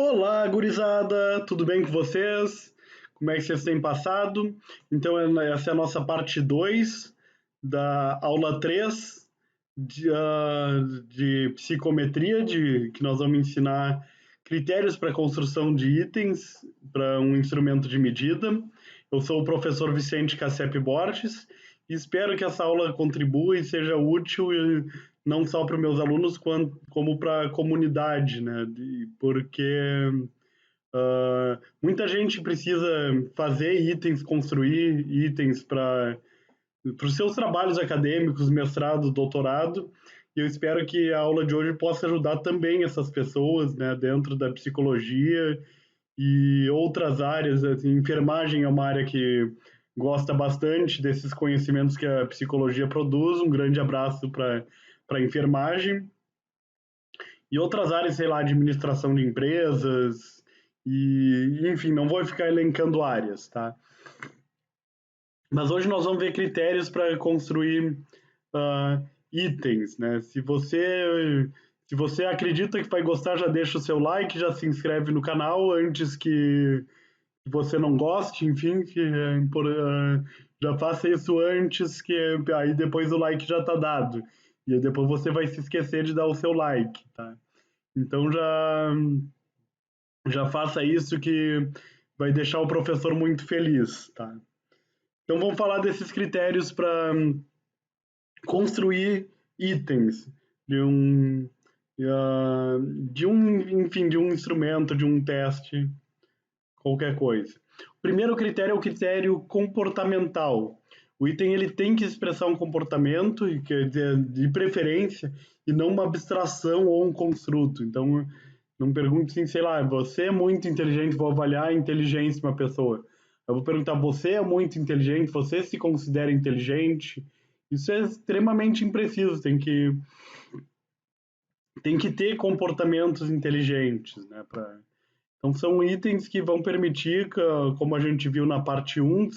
Olá, gurizada! Tudo bem com vocês? Como é que vocês têm passado? Então, essa é a nossa parte 2 da aula 3 de psicometria, que nós vamos ensinar critérios para construção de itens para um instrumento de medida. Eu sou o professor Vicente Cassep Borges e espero que essa aula contribua e seja útil não só para os meus alunos, como para a comunidade, né? Porque muita gente precisa fazer itens, construir itens para os seus trabalhos acadêmicos, mestrado, doutorado, e eu espero que a aula de hoje possa ajudar também essas pessoas, né, dentro da psicologia e outras áreas. Assim, enfermagem é uma área que gosta bastante desses conhecimentos que a psicologia produz. Um grande abraço para a enfermagem. E outras áreas, sei lá, administração de empresas, e enfim, não vou ficar elencando áreas, tá? Mas hoje nós vamos ver critérios para construir itens, né? Se você acredita que vai gostar, já deixa o seu like, já se inscreve no canal antes que você não goste, enfim, já faça isso antes, que aí depois o like já tá dado. E aí depois você vai se esquecer de dar o seu like, tá? Então já faça isso que vai deixar o professor muito feliz, tá? Então vamos falar desses critérios para construir itens de um, enfim, de um instrumento, de um teste, qualquer coisa. O primeiro critério é o critério comportamental. O item ele tem que expressar um comportamento, quer dizer, de preferência, e não uma abstração ou um construto. Então, não pergunte assim, sei lá, você é muito inteligente, vou avaliar a inteligência de uma pessoa. Eu vou perguntar, você é muito inteligente, você se considera inteligente? Isso é extremamente impreciso, tem que ter comportamentos inteligentes, né? Então são itens que vão permitir, como a gente viu na parte 1,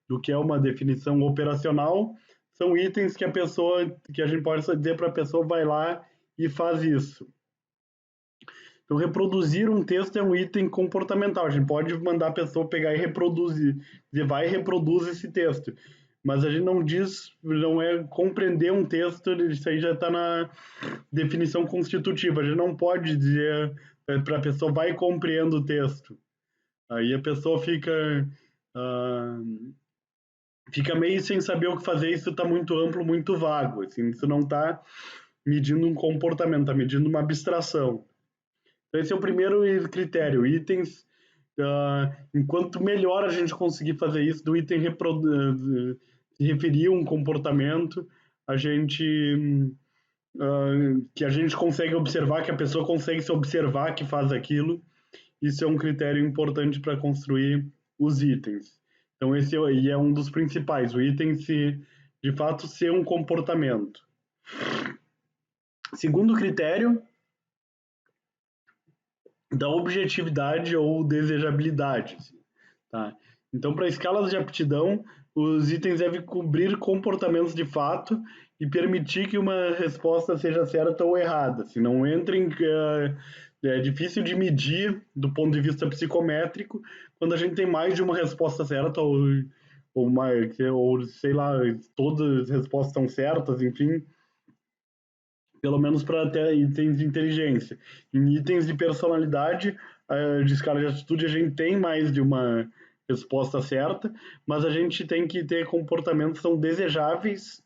do que é uma definição operacional, são itens que a gente pode dizer para a pessoa vai lá e faz isso. Então, reproduzir um texto é um item comportamental. A gente pode mandar a pessoa pegar e reproduzir, dizer, vai e reproduz esse texto. Mas a gente não diz, não é compreender um texto, isso aí já está na definição constitutiva. A gente não pode dizer para a pessoa, vai e compreenda o texto. Aí a pessoa fica meio sem saber o que fazer, isso está muito amplo, muito vago. Assim, isso não está medindo um comportamento, está medindo uma abstração. Então, esse é o primeiro critério, itens. Enquanto melhor a gente conseguir fazer isso, do item se referir a um comportamento, que a gente consegue observar, que a pessoa consegue se observar que faz aquilo, isso é um critério importante para construir os itens. Então, esse é um dos principais, o item de fato ser um comportamento. Segundo critério, da objetividade ou desejabilidade. Tá? Então, para escalas de aptidão, os itens devem cobrir comportamentos de fato e permitir que uma resposta seja certa ou errada. Se não entrem, é difícil de medir do ponto de vista psicométrico quando a gente tem mais de uma resposta certa ou sei lá, todas as respostas estão certas, enfim, pelo menos para até itens de inteligência. Em itens de personalidade, de escala de atitude, a gente tem mais de uma resposta certa, mas a gente tem que ter comportamentos que são desejáveis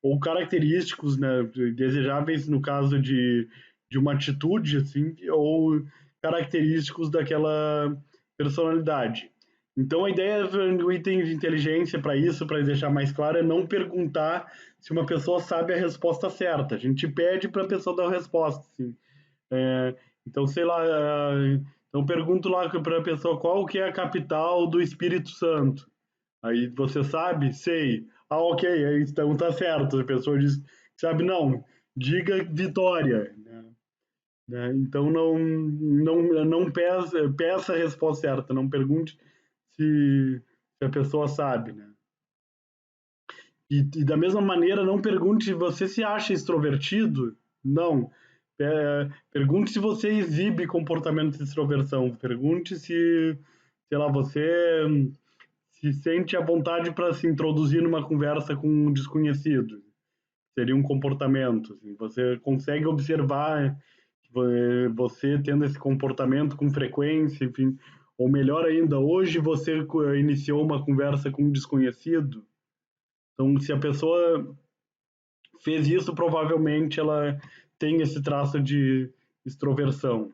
ou característicos, né, desejáveis no caso de uma atitude, assim, ou característicos daquela personalidade. Então, a ideia do item de inteligência para isso, para deixar mais claro, é não perguntar se uma pessoa sabe a resposta certa. A gente pede para a pessoa dar a resposta. Assim. Então, sei lá, então pergunto lá para a pessoa qual que é a capital do Espírito Santo. Aí você sabe? Sei. Ah, ok, então tá certo. A pessoa diz, sabe, não, diga Vitória. Né? Então não peça a resposta certa, não pergunte se a pessoa sabe. Né? E da mesma maneira, não pergunte, você se acha extrovertido? Não. Pergunte se você exibe comportamento de extroversão. Pergunte se, sei lá, você se sente à vontade para se introduzir numa conversa com um desconhecido. Seria um comportamento. Assim. Você consegue observar você tendo esse comportamento com frequência, enfim. Ou melhor ainda, hoje você iniciou uma conversa com um desconhecido. Então, se a pessoa fez isso, provavelmente ela tem esse traço de extroversão.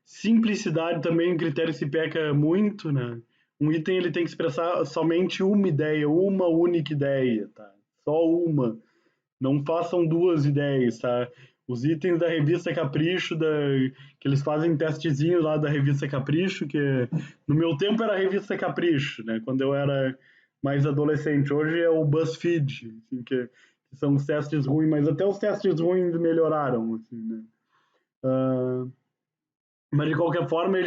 Simplicidade também um critério se peca muito, né? Um item ele tem que expressar somente uma ideia, uma única ideia, tá? Só uma. Não façam duas ideias, tá? Os itens da revista Capricho, que eles fazem testezinho lá da revista Capricho, que no meu tempo era a revista Capricho, né? Quando eu era mais adolescente. Hoje é o BuzzFeed, assim, que são os testes ruins, mas até os testes ruins melhoraram, assim, né? Uh, mas de qualquer forma,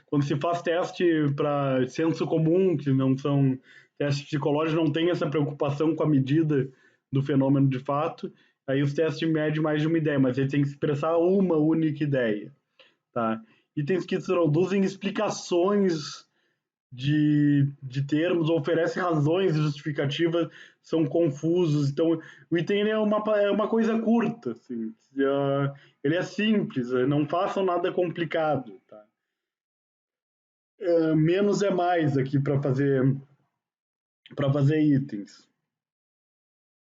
quando se faz teste para senso comum, que não são testes psicológicos, não tem essa preocupação com a medida do fenômeno de fato, aí os testes medem mais de uma ideia, mas ele tem que expressar uma única ideia. Tá? Itens que introduzem explicações de termos, oferecem razões justificativas, são confusos. Então, o item é uma coisa curta. Assim, ele é simples, não façam nada complicado. Tá? Menos é mais aqui para fazer itens.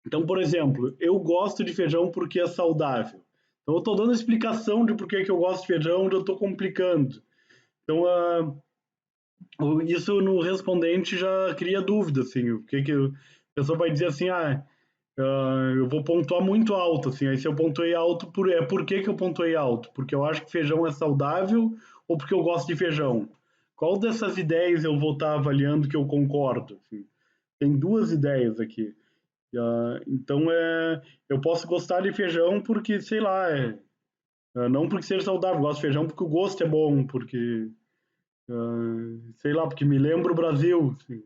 Então, por exemplo, eu gosto de feijão porque é saudável. Então, eu estou dando explicação de por que eu gosto de feijão, onde eu estou complicando. Então, isso no respondente já cria dúvida, assim, o que a pessoa vai dizer assim, eu vou pontuar muito alto, assim, aí se eu pontuei alto, por que eu pontuei alto? Porque eu acho que feijão é saudável ou porque eu gosto de feijão? Qual dessas ideias eu vou estar avaliando que eu concordo? Assim? Tem duas ideias aqui. Então, eu posso gostar de feijão porque, sei lá, não porque seja saudável, eu gosto de feijão porque o gosto é bom, porque sei lá, porque me lembra o Brasil. Assim.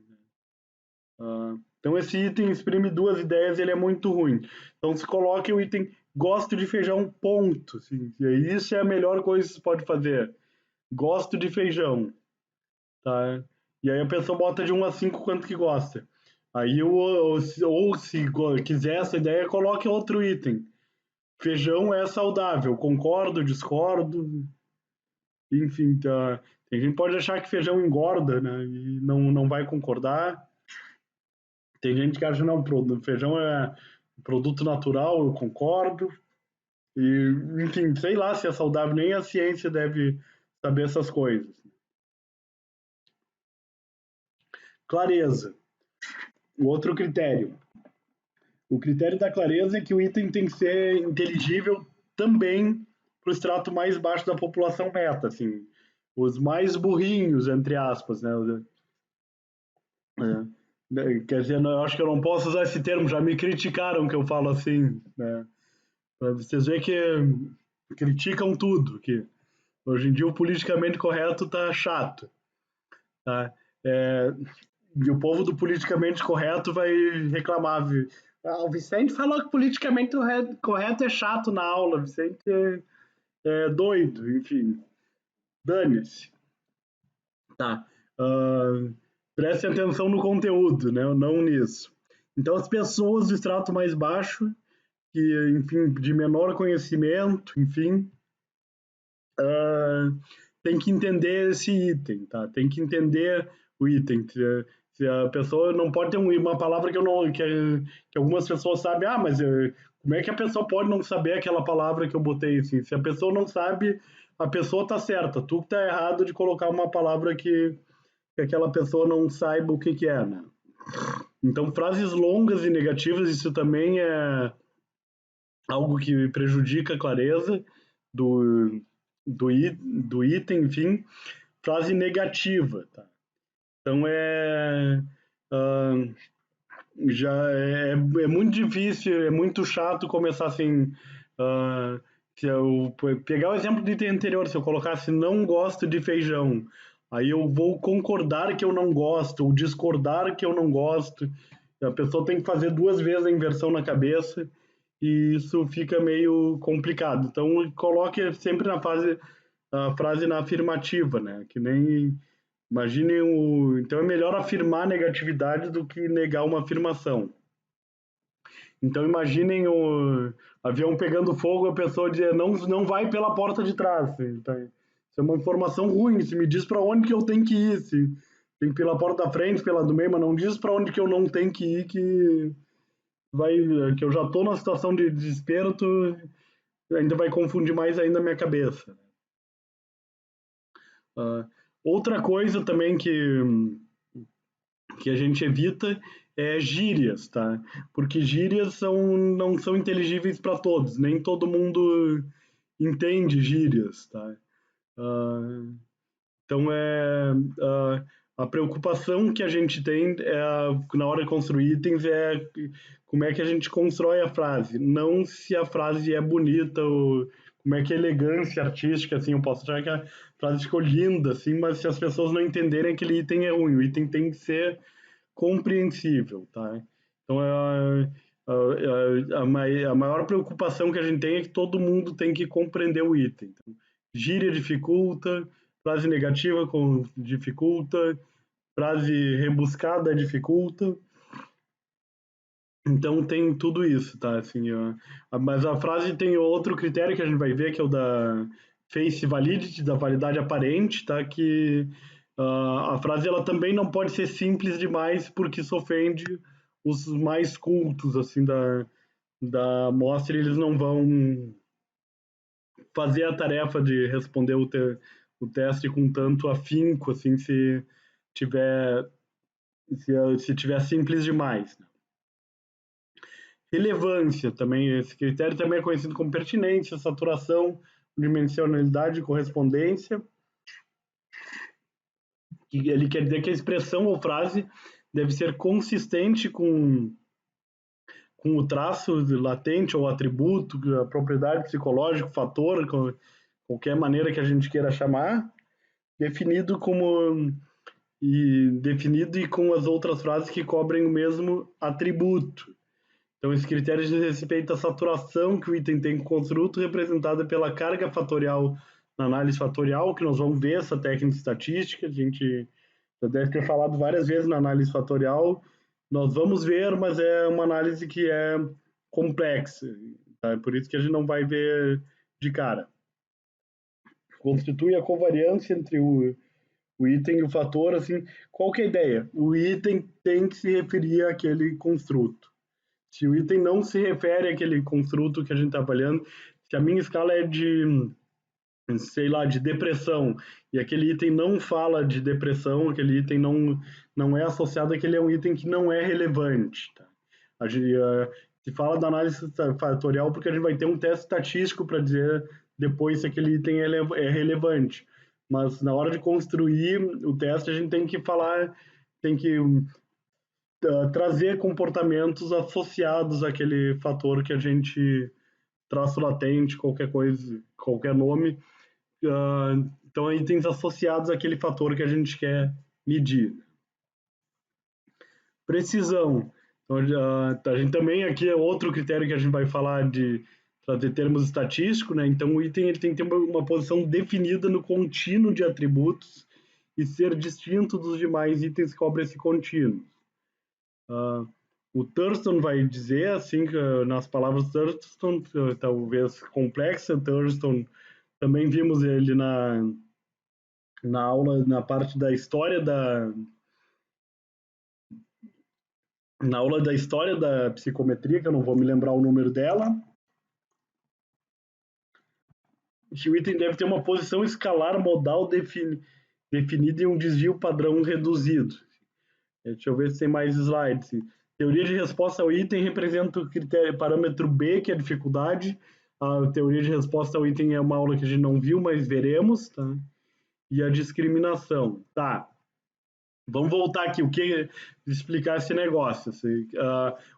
Então esse item exprime duas ideias, ele é muito ruim. Então se coloque o item gosto de feijão, ponto. Assim. E aí, isso é a melhor coisa que você pode fazer. Gosto de feijão. Tá? E aí a pessoa bota de 1 a 5 quanto que gosta. Aí ou se quiser essa ideia, coloque outro item. Feijão é saudável, concordo, discordo, enfim, tá. Tem gente que pode achar que feijão engorda, né? E não vai concordar. Tem gente que acha não, feijão é produto natural, eu concordo. E, enfim, sei lá se é saudável, nem a ciência deve saber essas coisas. Clareza. O outro critério. O critério da clareza é que o item tem que ser inteligível também para o extrato mais baixo da população meta, assim, os mais burrinhos, entre aspas, né? Quer dizer, eu acho que eu não posso usar esse termo, já me criticaram que eu falo assim, né? Pra vocês verem que criticam tudo, que hoje em dia o politicamente correto tá chato, tá? É, e o povo do politicamente correto vai reclamar. O Vicente falou que politicamente correto é chato na aula, o Vicente é doido, enfim, dane-se. Tá. Prestem atenção no conteúdo, né? Não nisso. Então, as pessoas do extrato mais baixo, que, enfim, de menor conhecimento, enfim, tem que entender esse item, tá? Tem que entender o item. Se a pessoa não pode ter uma palavra que eu não que algumas pessoas sabem, mas como é que a pessoa pode não saber aquela palavra que eu botei assim? Se a pessoa não sabe, a pessoa tá certa, tu que tá errado de colocar uma palavra que aquela pessoa não saiba o que é, né? Então, frases longas e negativas, isso também é algo que prejudica a clareza do item, enfim. Frase negativa, tá? Então, uh, é muito difícil, é muito chato começar assim. Se eu pegar o exemplo do item anterior, se eu colocasse não gosto de feijão, aí eu vou concordar que eu não gosto, ou discordar que eu não gosto. A pessoa tem que fazer 2 vezes a inversão na cabeça e isso fica meio complicado. Então, coloque sempre a frase na afirmativa, né? Que nem imagine o. Então, é melhor afirmar negatividade do que negar uma afirmação. Então, imaginem o avião pegando fogo, a pessoa dizer não vai pela porta de trás. Então, isso é uma informação ruim. Se me diz para onde que eu tenho que ir, se tem que ir pela porta da frente, pela do meio, mas não diz para onde que eu não tenho que ir, vai, que eu já estou na situação de desespero, tu ainda vai confundir mais ainda a minha cabeça. Uh, outra coisa também que a gente evita é gírias, tá? Porque gírias não são inteligíveis para todos, nem todo mundo entende gírias, tá? Uh, então a preocupação que a gente tem na hora de construir itens é como é que a gente constrói a frase, não se a frase é bonita ou como é que é elegância artística, assim, eu posso achar que a frase ficou linda, assim, mas se as pessoas não entenderem aquele item é ruim, o item tem que ser compreensível, tá? Então a maior preocupação que a gente tem é que todo mundo tem que compreender o item. Então, gíria dificulta, frase negativa dificulta, frase rebuscada dificulta. Então tem tudo isso, tá? Assim, mas a frase tem outro critério que a gente vai ver, que é o da face validity, da validade aparente, tá? Que a frase ela também não pode ser simples demais, porque isso ofende os mais cultos, assim, da amostra, e eles não vão fazer a tarefa de responder o teste com tanto afinco, assim, tiver, se tiver simples demais. Relevância também, esse critério também é conhecido como pertinência, saturação, dimensionalidade e correspondência. Ele quer dizer que a expressão ou frase deve ser consistente com o traço latente ou atributo, a propriedade psicológica, fator, qualquer maneira que a gente queira chamar, definido e com as outras frases que cobrem o mesmo atributo. Então, esse critério diz respeito à saturação que o item tem com o construto, representada pela carga fatorial na análise fatorial, que nós vamos ver essa técnica estatística, a gente já deve ter falado várias vezes na análise fatorial, nós vamos ver, mas é uma análise que é complexa, tá? Por isso que a gente não vai ver de cara. Constitui a covariância entre o item e o fator, assim, qual que é a ideia? O item tem que se referir àquele construto. Se o item não se refere àquele construto que a gente está avaliando, se a minha escala é de, sei lá, de depressão, e aquele item não fala de depressão, aquele item não é associado àquele é um item que não é relevante. Tá? A gente, se fala da análise fatorial porque a gente vai ter um teste estatístico para dizer depois se aquele item é relevante. Mas na hora de construir o teste, a gente tem que falar, tem que trazer comportamentos associados àquele fator que a gente traço latente, qualquer coisa, qualquer nome. Então, itens associados àquele fator que a gente quer medir. Precisão. Então, a gente também aqui é outro critério que a gente vai falar de trazer termos estatísticos, né? Então, o item ele tem que ter uma posição definida no contínuo de atributos e ser distinto dos demais itens que cobrem esse contínuo. O Thurston vai dizer, assim, que, nas palavras Thurston, talvez complexa, Thurston, também vimos ele na aula, na parte da história na aula da história da psicometria, que eu não vou me lembrar o número dela, que o item deve ter uma posição escalar modal definida e um desvio padrão reduzido. Deixa eu ver se tem mais slides. Teoria de resposta ao item representa o critério, parâmetro B, que é a dificuldade. A teoria de resposta ao item é uma aula que a gente não viu, mas veremos. Tá? E a discriminação. Tá. Vamos voltar aqui. Explicar esse negócio. Assim.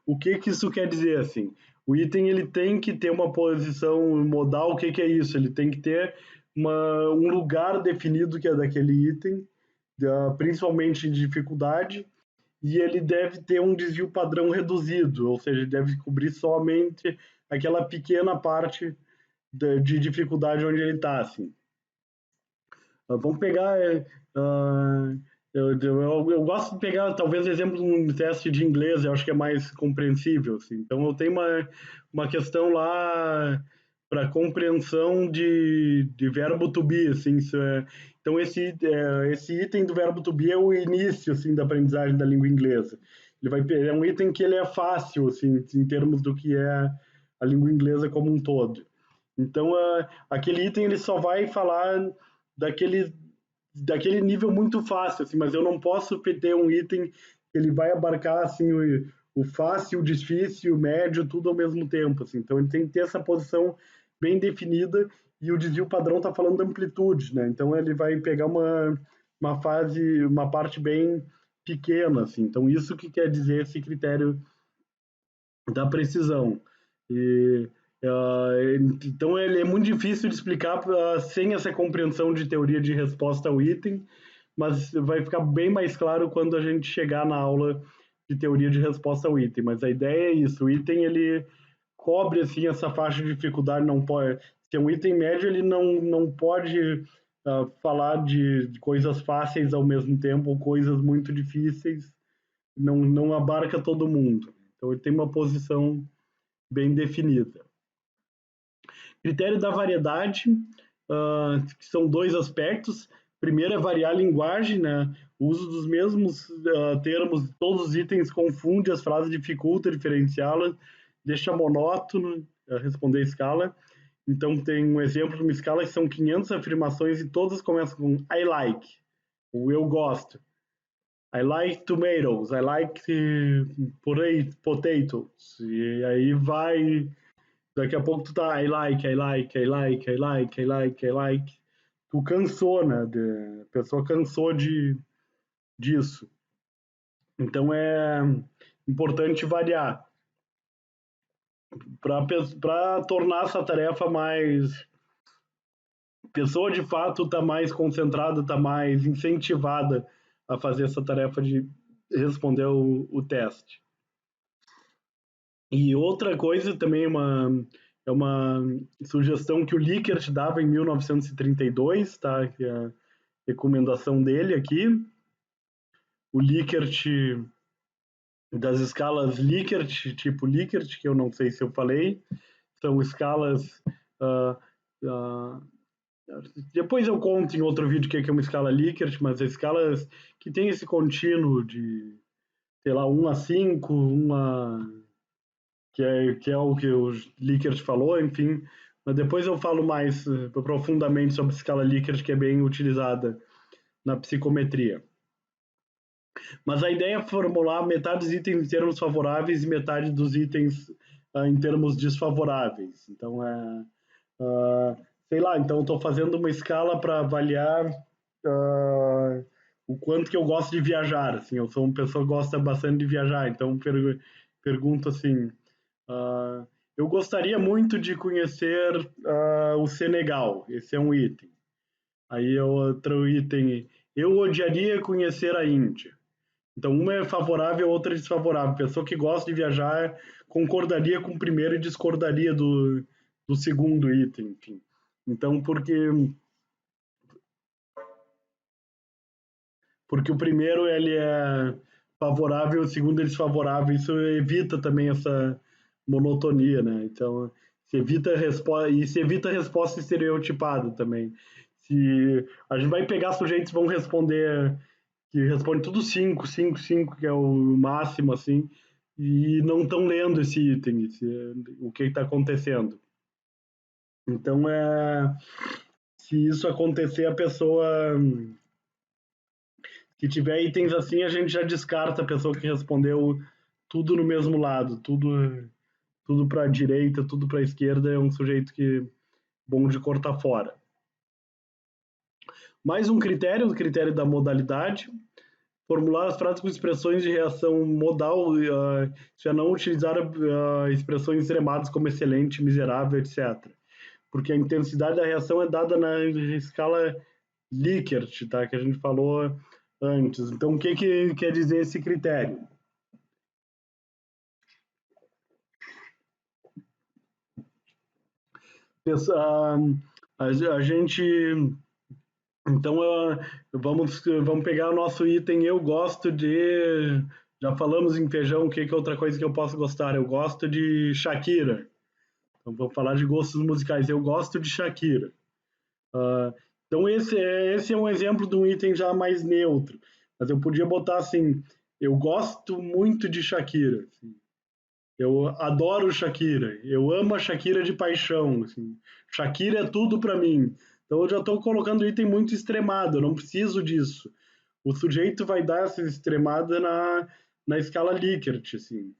O que isso quer dizer? Assim? O item ele tem que ter uma posição modal. O que é isso? Ele tem que ter um lugar definido que é daquele item, principalmente de dificuldade, e ele deve ter um desvio padrão reduzido, ou seja, deve cobrir somente aquela pequena parte de dificuldade onde ele está, assim. Vamos pegar. Eu gosto de pegar, talvez, exemplo de um teste de inglês, eu acho que é mais compreensível. Assim. Então, eu tenho uma questão lá para compreensão de verbo to be. Assim, então, esse item do verbo to be é o início assim, da aprendizagem da língua inglesa. É um item que ele é fácil, assim, em termos do que é a língua inglesa como um todo. Então, aquele item ele só vai falar daquele, daquele nível muito fácil, assim, mas eu não posso ter um item que ele vai abarcar assim, o fácil, o difícil, o médio, tudo ao mesmo tempo. Assim. Então, ele tem que ter essa posição bem definida e o desvio padrão está falando da amplitude, né? Então, ele vai pegar uma fase, uma parte bem pequena. Assim. Então, isso que quer dizer esse critério da precisão. E, então ele é muito difícil de explicar sem essa compreensão de teoria de resposta ao item, mas vai ficar bem mais claro quando a gente chegar na aula de teoria de resposta ao item. Mas a ideia é isso, o item ele cobre assim essa faixa de dificuldade, não pode, se é um item médio ele não pode falar de coisas fáceis ao mesmo tempo ou coisas muito difíceis, não abarca todo mundo. Então ele tem uma posição bem definida. Critério da variedade, que são dois aspectos. Primeiro é variar a linguagem, né? O uso dos mesmos termos, todos os itens confunde as frases, dificulta diferenciá-las, deixa monótono responder a escala. Então tem um exemplo de uma escala que são 500 afirmações e todas começam com I like, o eu gosto. I like tomatoes, I like potatoes. E aí vai. Daqui a pouco tu tá I like, I like, I like, I like, I like, I like. Tu cansou, né? A pessoa cansou disso. Então é importante variar para tornar essa tarefa mais. A pessoa de fato está mais concentrada, está mais incentivada a fazer essa tarefa de responder o teste. E outra coisa também é uma sugestão que o Likert dava em 1932, tá? Que é a recomendação dele aqui. O Likert das escalas Likert, tipo Likert, que eu não sei se eu falei, são escalas. Uh, uh, depois eu conto em outro vídeo o que é uma escala Likert, mas escalas que tem esse contínuo de, sei lá, 1 a 5, 1 a que é o que o Likert falou, enfim. Mas depois eu falo mais profundamente sobre a escala Likert, que é bem utilizada na psicometria. Mas a ideia é formular metade dos itens em termos favoráveis e metade dos itens em termos desfavoráveis. Então, sei lá, então estou fazendo uma escala para avaliar o quanto que eu gosto de viajar. Assim, eu sou uma pessoa que gosta bastante de viajar, então pergunto assim, eu gostaria muito de conhecer o Senegal, esse é um item. Aí outro item, eu odiaria conhecer a Índia. Então, uma é favorável, outra é desfavorável. A pessoa que gosta de viajar concordaria com o primeiro e discordaria do segundo item, enfim. Então, porque o primeiro ele é favorável, o segundo é desfavorável. Isso evita também essa monotonia, né? Então, se evita a resposta estereotipada também. Se a gente vai pegar sujeitos que vão responder, que respondem tudo 5, 5, 5, que é o máximo, assim, e não estão lendo esse item, o que está acontecendo. Então, se isso acontecer, a pessoa, se tiver itens assim, a gente já descarta a pessoa que respondeu tudo no mesmo lado, tudo para a direita, tudo para a esquerda, é um sujeito que bom de cortar fora. Mais um critério, o critério da modalidade, formular as frases com expressões de reação modal, se não utilizar expressões extremadas como excelente, miserável, etc. Porque a intensidade da reação é dada na escala Likert, tá? Que a gente falou antes. Então, o que, que quer dizer esse critério? A gente. Então, vamos pegar o nosso item. Eu gosto de. Já falamos em feijão, o que, que é outra coisa que eu posso gostar? Eu gosto de Shakira. Então, vamos falar de gostos musicais. Eu gosto de Shakira. Uh, então, esse é um exemplo de um item já mais neutro. Mas eu podia botar assim: eu gosto muito de Shakira. Assim. Eu adoro Shakira. Eu amo a Shakira de paixão. Assim. Shakira é tudo para mim. Então, eu já estou colocando o item muito extremado. Eu não preciso disso. O sujeito vai dar essa extremada na escala Likert, assim.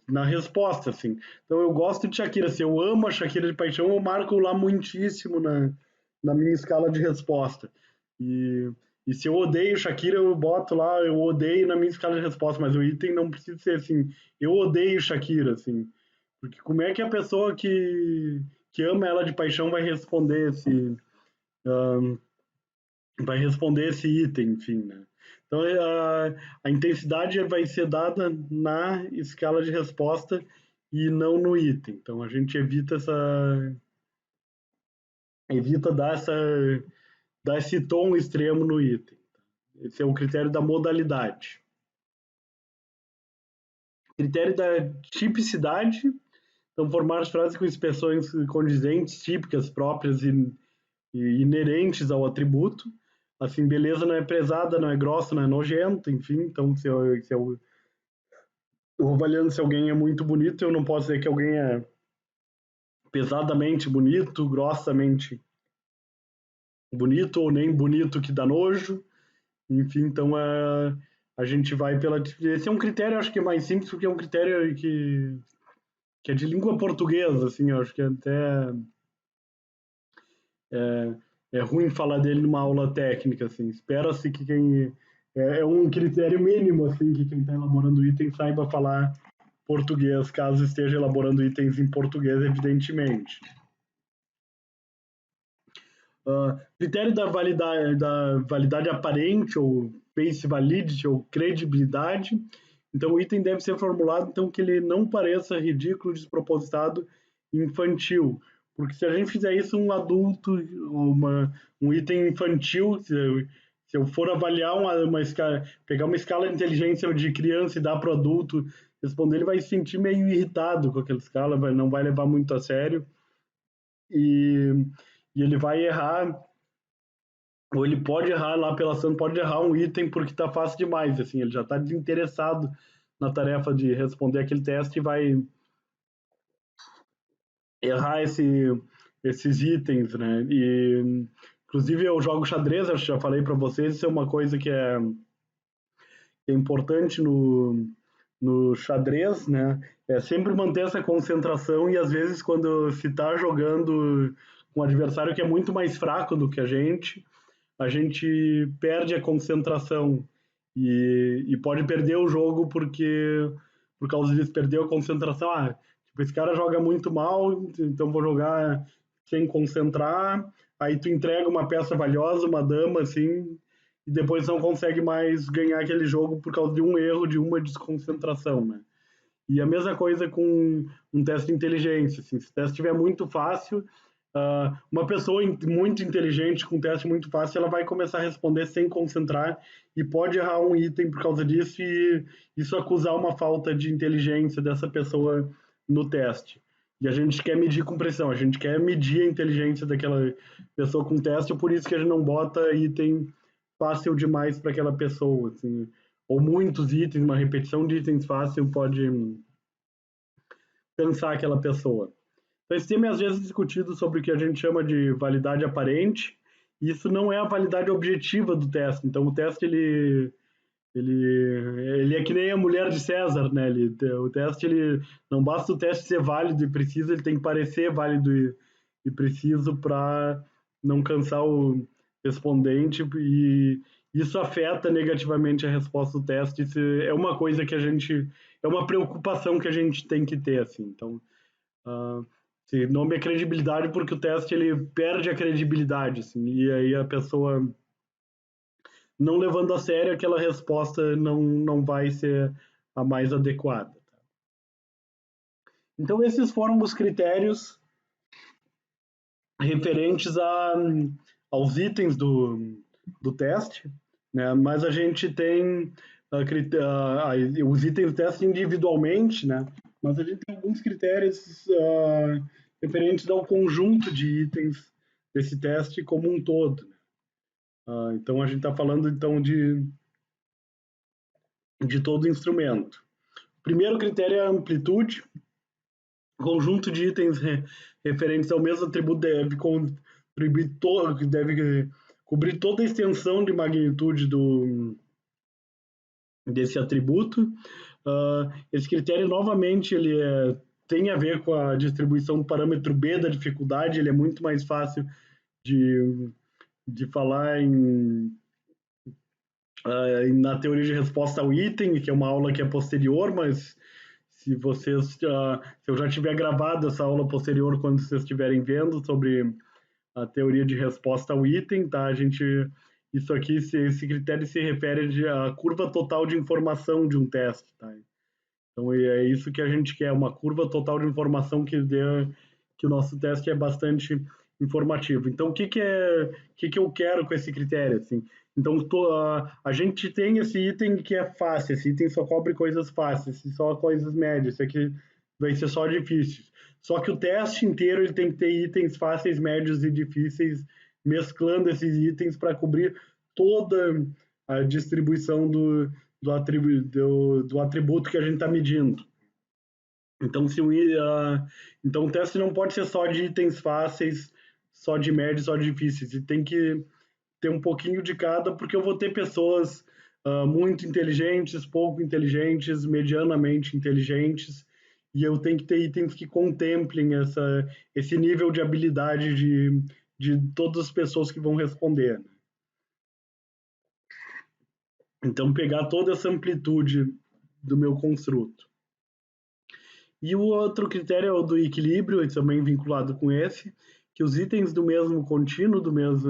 Na resposta, assim. Então eu gosto de Shakira. Se eu amo a Shakira de paixão, eu marco lá muitíssimo na minha escala de resposta. E, e se eu odeio Shakira, eu boto lá, eu odeio na minha escala de resposta, mas o item não precisa ser assim, eu odeio Shakira, assim. Porque como é que a pessoa que ama ela de paixão vai responder esse item, enfim, né? Então, a intensidade vai ser dada na escala de resposta e não no item. Então, a gente evita dar esse tom extremo no item. Esse é o critério da modalidade. Critério da tipicidade, então formar as frases com expressões condizentes, típicas, próprias e inerentes ao atributo. Assim, beleza não é pesada, não é grossa, não é nojenta, enfim. Então, se eu avaliando se alguém é muito bonito, eu não posso dizer que alguém é pesadamente bonito, grossamente bonito, ou nem bonito que dá nojo. Enfim, então a gente vai pela. Esse é um critério, acho que é mais simples, porque é um critério que é de língua portuguesa, assim, eu acho que até é, é ruim falar dele numa aula técnica, assim. Espera-se que quem. É um critério mínimo, assim, que quem está elaborando o item saiba falar português, caso esteja elaborando itens em português, evidentemente. Critério da validade aparente, ou face validity, ou credibilidade. Então, o item deve ser formulado então que ele não pareça ridículo, despropositado, infantil. Porque se a gente fizer isso, um adulto, um item infantil, se eu for avaliar uma escala, pegar uma escala de inteligência de criança e dar para o adulto responder, ele vai se sentir meio irritado com aquela escala, não vai levar muito a sério e, e ele vai errar, ou ele pode errar lá pela ação, pode errar um item porque está fácil demais, assim, ele já está desinteressado na tarefa de responder aquele teste e vai errar esses itens, né? E inclusive eu jogo xadrez, eu já falei para vocês, isso é uma coisa que é importante no xadrez, né? É sempre manter essa concentração e às vezes quando se está jogando com um adversário que é muito mais fraco do que a gente perde a concentração e pode perder o jogo porque por causa disso perdeu a concentração. Tipo, esse cara joga muito mal, então vou jogar sem concentrar. Aí tu entrega uma peça valiosa, uma dama, assim, e depois não consegue mais ganhar aquele jogo por causa de um erro, de uma desconcentração, né? E a mesma coisa com um teste de inteligência. Assim, se o teste estiver muito fácil, uma pessoa muito inteligente com um teste muito fácil, ela vai começar a responder sem concentrar e pode errar um item por causa disso e isso acusar uma falta de inteligência dessa pessoa no teste. E a gente quer medir com pressão, a gente quer medir a inteligência daquela pessoa com teste, por isso que a gente não bota item fácil demais para aquela pessoa, assim, ou muitos itens, uma repetição de itens fácil pode cansar aquela pessoa. Então, esse tema é às vezes discutido sobre o que a gente chama de validade aparente, e isso não é a validade objetiva do teste. Então, o teste ele é que nem a mulher de César, né? O teste, não basta o teste ser válido e preciso, ele tem que parecer válido e preciso para não cansar o respondente e isso afeta negativamente a resposta do teste. Isso é uma coisa que é uma preocupação que a gente tem que ter, assim. Então, esse nome é credibilidade porque o teste ele perde a credibilidade, assim, e aí a pessoa não levando a sério, aquela resposta não vai ser a mais adequada. Então, esses foram os critérios referentes aos itens do teste, né? Mas a gente tem os itens do teste individualmente, né? Mas a gente tem alguns critérios referentes ao conjunto de itens desse teste como um todo. Né? Então a gente está falando então de todo o instrumento. O primeiro critério é a amplitude. O conjunto de itens referentes ao mesmo atributo deve cobrir toda a extensão de magnitude desse atributo. Esse critério, novamente, ele tem a ver com a distribuição do parâmetro B da dificuldade, ele é muito mais fácil de falar na teoria de resposta ao item, que é uma aula que é posterior, mas se eu já tiver gravado essa aula posterior quando vocês estiverem vendo sobre a teoria de resposta ao item, tá? Isso aqui, esse critério se refere à curva total de informação de um teste, tá? Então é isso que a gente quer, uma curva total de informação que dê que o nosso teste é bastante informativo. Então, o que eu quero com esse critério? Assim? Então, a gente tem esse item que é fácil, esse item só cobre coisas fáceis, só coisas médias, esse aqui vai ser só difíceis. Só que o teste inteiro ele tem que ter itens fáceis, médios e difíceis, mesclando esses itens para cobrir toda a distribuição do atributo que a gente está medindo. Então, então, o teste não pode ser só de itens fáceis, só de médios, só de difíceis. E tem que ter um pouquinho de cada, porque eu vou ter pessoas muito inteligentes, pouco inteligentes, medianamente inteligentes, e eu tenho que ter itens que contemplem esse nível de habilidade de todas as pessoas que vão responder. Então, pegar toda essa amplitude do meu construto. E o outro critério é o do equilíbrio, também vinculado com esse, que os itens do mesmo contínuo, do mesmo,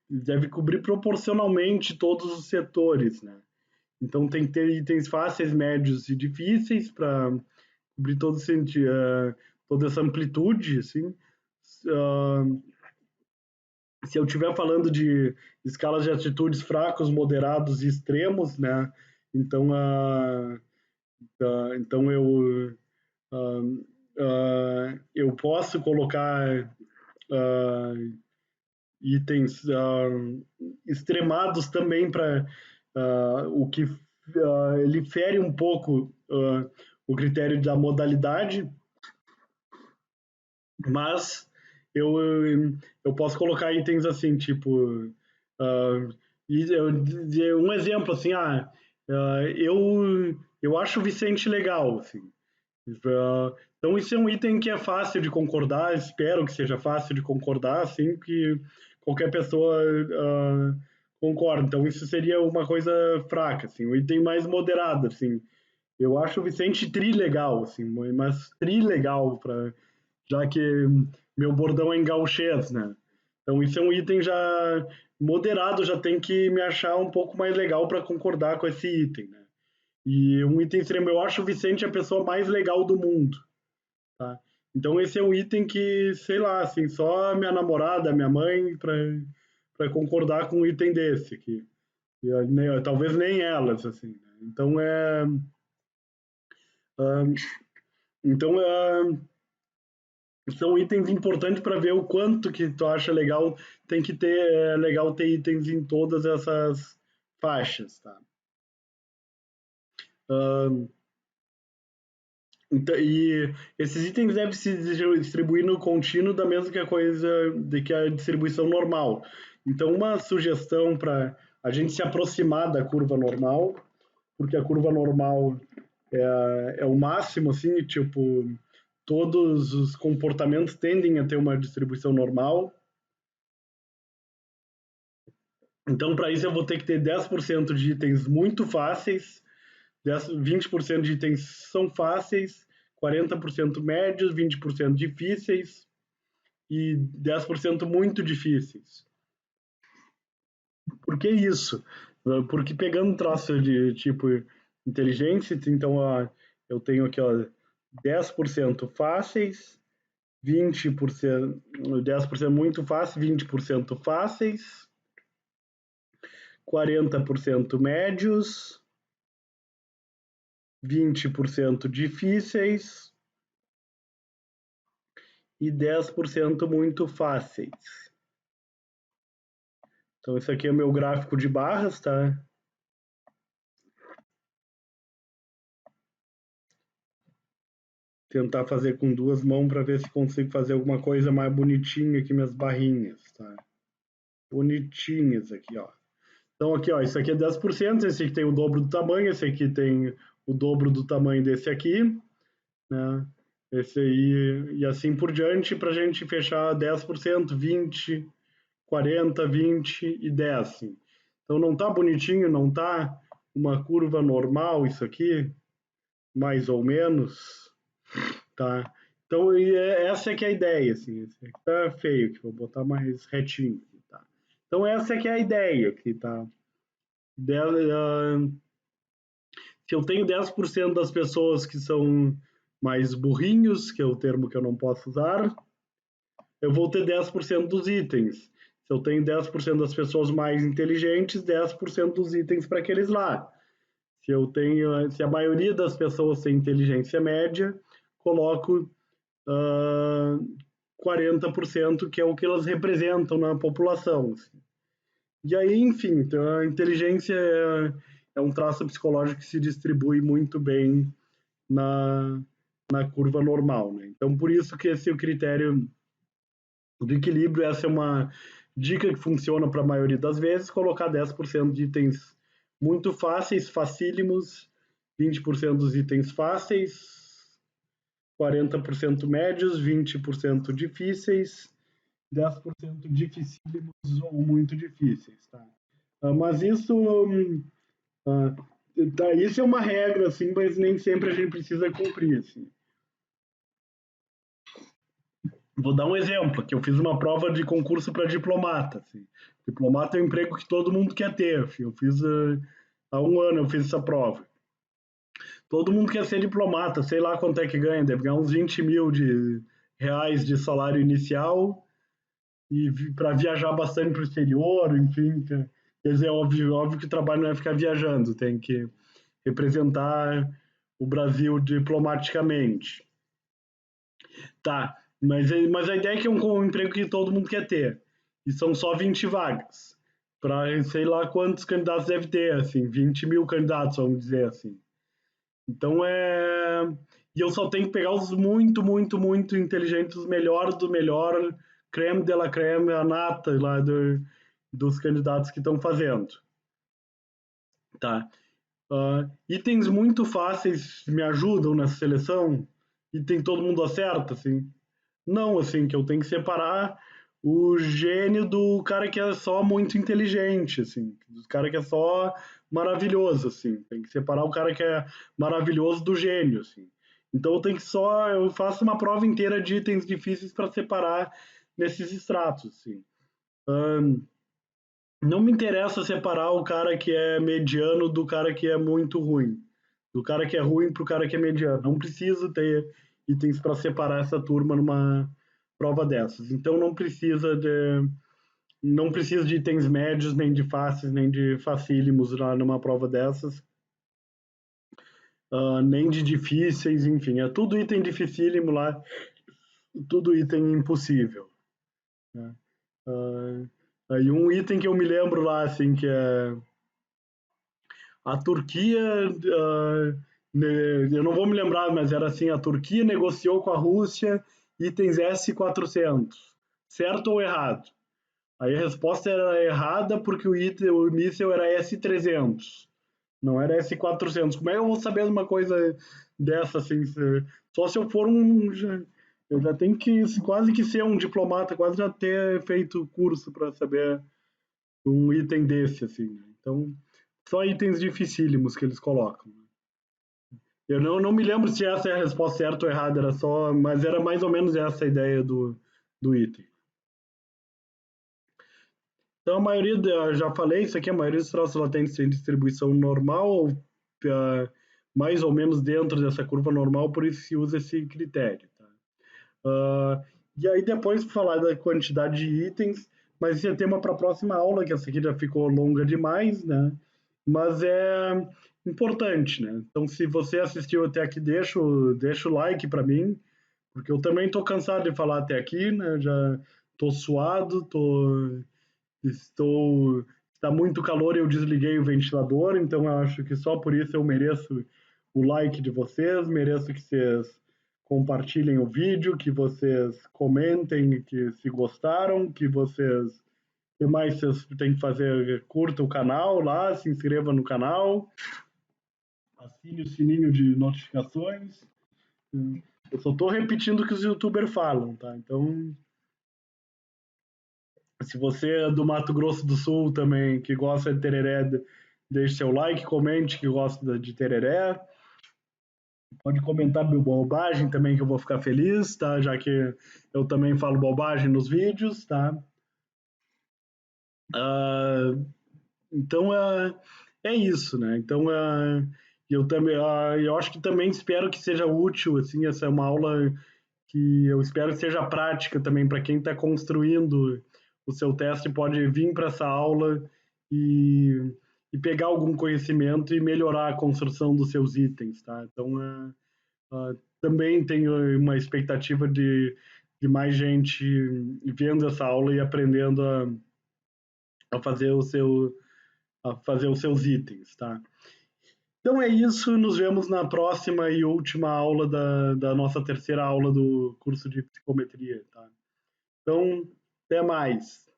deve cobrir proporcionalmente todos os setores, né? Então tem que ter itens fáceis, médios e difíceis para cobrir toda essa amplitude, assim. Se eu estiver falando de escalas de atitudes fracos, moderados e extremos, né? Então, então eu posso colocar itens extremados também para o que ele fere um pouco o critério da modalidade, mas eu, eu posso colocar itens assim, tipo, um exemplo assim, eu acho o Vicente legal, assim. Então isso é um item que é fácil de concordar, espero que seja fácil de concordar, assim, que qualquer pessoa concorda. Então isso seria uma coisa fraca, assim, um item mais moderado, assim. Eu acho o Vicente trilegal, assim, mas trilegal, já que meu bordão é em gauchês, né? Então isso é um item já moderado, já tem que me achar um pouco mais legal para concordar com esse item, né? E um item extremo, eu acho o Vicente a pessoa mais legal do mundo, tá? Então esse é um item que, sei lá, assim, só minha namorada, minha mãe, para concordar com um item desse aqui. Talvez nem elas, assim. Né? Então uh, então são itens importantes para ver o quanto que tu acha legal. Tem que ter legal ter itens em todas essas faixas, tá? Uh, Então, e esses itens devem se distribuir no contínuo da mesma coisa de que a distribuição normal. Então, uma sugestão para a gente se aproximar da curva normal, porque a curva normal é o máximo, assim, tipo, todos os comportamentos tendem a ter uma distribuição normal. Então, para isso, eu vou ter que ter 10% de itens muito fáceis, 20% de itens são fáceis, 40% médios, 20% difíceis e 10% muito difíceis. Por que isso? Porque pegando traço de tipo inteligência, então eu tenho aqui ó, 10% fáceis, 20%, 10% muito fácil, 20% fáceis, 40% médios, 20% difíceis e 10% muito fáceis. Então, esse aqui é o meu gráfico de barras, tá? Tentar fazer com duas mãos para ver se consigo fazer alguma coisa mais bonitinha aqui, minhas barrinhas, tá? Bonitinhas aqui, ó. Então, aqui, ó, isso aqui é 10%, esse aqui tem o dobro do tamanho, esse aqui tem o dobro do tamanho desse aqui, né? Esse aí, e assim por diante, para a gente fechar 10%, 20%, 40%, 20% e 10%. Assim. Então, não tá bonitinho, não tá uma curva normal isso aqui, mais ou menos, tá? Então, essa é que é a ideia, assim. Esse aqui tá feio, aqui, vou botar mais retinho, tá? Então, essa é que é a ideia aqui, tá? Se eu tenho 10% das pessoas que são mais burrinhos, que é o termo que eu não posso usar, eu vou ter 10% dos itens. Se eu tenho 10% das pessoas mais inteligentes, 10% dos itens para aqueles lá. Se a maioria das pessoas tem inteligência média, coloco 40%, que é o que elas representam na população. E aí, enfim, então a inteligência é um traço psicológico que se distribui muito bem na, na curva normal. Né? Então, por isso que esse é o critério do equilíbrio. Essa é uma dica que funciona para a maioria das vezes, colocar 10% de itens muito fáceis, facílimos, 20% dos itens fáceis, 40% médios, 20% difíceis, 10% dificílimos ou muito difíceis. Tá? Mas isso é uma regra, assim, mas nem sempre a gente precisa cumprir. Assim. Vou dar um exemplo, que eu fiz uma prova de concurso para diplomata. Assim. Diplomata é um emprego que todo mundo quer ter. Assim. Eu fiz há um ano, eu fiz essa prova. Todo mundo quer ser diplomata, sei lá quanto é que ganha, deve ganhar uns 20 mil reais de salário inicial e para viajar bastante para o exterior, enfim. Quer dizer, óbvio que o trabalho não é ficar viajando, tem que representar o Brasil diplomaticamente. Tá, mas a ideia é que é um emprego que todo mundo quer ter. E são só 20 vagas. Para sei lá quantos candidatos deve ter, assim, 20 mil candidatos, vamos dizer assim. Então é. E eu só tenho que pegar os muito, muito, muito inteligentes, os melhores do melhor, creme de la creme, a nata lá dos candidatos que estão fazendo. Tá. Itens muito fáceis me ajudam nessa seleção? E tem todo mundo acerta, assim? Não, assim, que eu tenho que separar o gênio do cara que é só muito inteligente, assim, do cara que é só maravilhoso, assim. Tem que separar o cara que é maravilhoso do gênio, assim. Então eu faço uma prova inteira de itens difíceis para separar nesses estratos, assim. Não me interessa separar o cara que é mediano do cara que é muito ruim. Do cara que é ruim pro cara que é mediano. Não preciso ter itens para separar essa turma numa prova dessas. Então não precisa de itens médios, nem de fáceis, nem de facílimos lá numa prova dessas. Nem de difíceis, enfim. É tudo item dificílimo lá, tudo item impossível. Né? Aí um item que eu me lembro lá, assim, que é a Turquia, eu não vou me lembrar, mas era assim, a Turquia negociou com a Rússia itens S-400, certo ou errado? Aí a resposta era errada porque o míssil era S-300, não era S-400. Como é que eu vou saber uma coisa dessa, assim, só se eu for eu já tenho que quase que ser um diplomata, quase já ter feito curso para saber um item desse, assim. Né? Então, só itens dificílimos que eles colocam. Eu não me lembro se essa é a resposta certa ou errada, era só, mas era mais ou menos essa a ideia do item. Então, a maioria, já falei isso aqui, a maioria dos troços ela tem distribuição normal, ou mais ou menos dentro dessa curva normal, por isso se usa esse critério. Tá? Uh, e aí depois falar da quantidade de itens, mas isso é tema para a próxima aula, que essa aqui já ficou longa demais, né? Mas é importante, né? Então, se você assistiu até aqui, deixa o like para mim, porque eu também estou cansado de falar até aqui, né? Já estou suado, estou está muito calor e eu desliguei o ventilador, então eu acho que só por isso eu mereço o like de vocês, mereço que vocês compartilhem o vídeo, que vocês comentem que se gostaram, que vocês o que mais vocês têm que fazer? Curta o canal lá, se inscreva no canal, assine o sininho de notificações. Eu só estou repetindo o que os youtubers falam, tá? Então, se você é do Mato Grosso do Sul também, que gosta de tereré, deixe seu like, comente que gosta de tereré. Pode comentar meu bobagem também, que eu vou ficar feliz, tá? Já que eu também falo bobagem nos vídeos, tá? Uh, então, é isso, né? Então, eu também, eu acho que também espero que seja útil, assim, essa é uma aula que eu espero que seja prática também para quem está construindo o seu teste, pode vir para essa aula e, e, pegar algum conhecimento e melhorar a construção dos seus itens, tá? Então, também tenho uma expectativa de mais gente vendo essa aula e aprendendo a fazer a fazer os seus itens, tá? Então é isso, nos vemos na próxima e última aula da nossa terceira aula do curso de psicometria, tá? Então, até mais.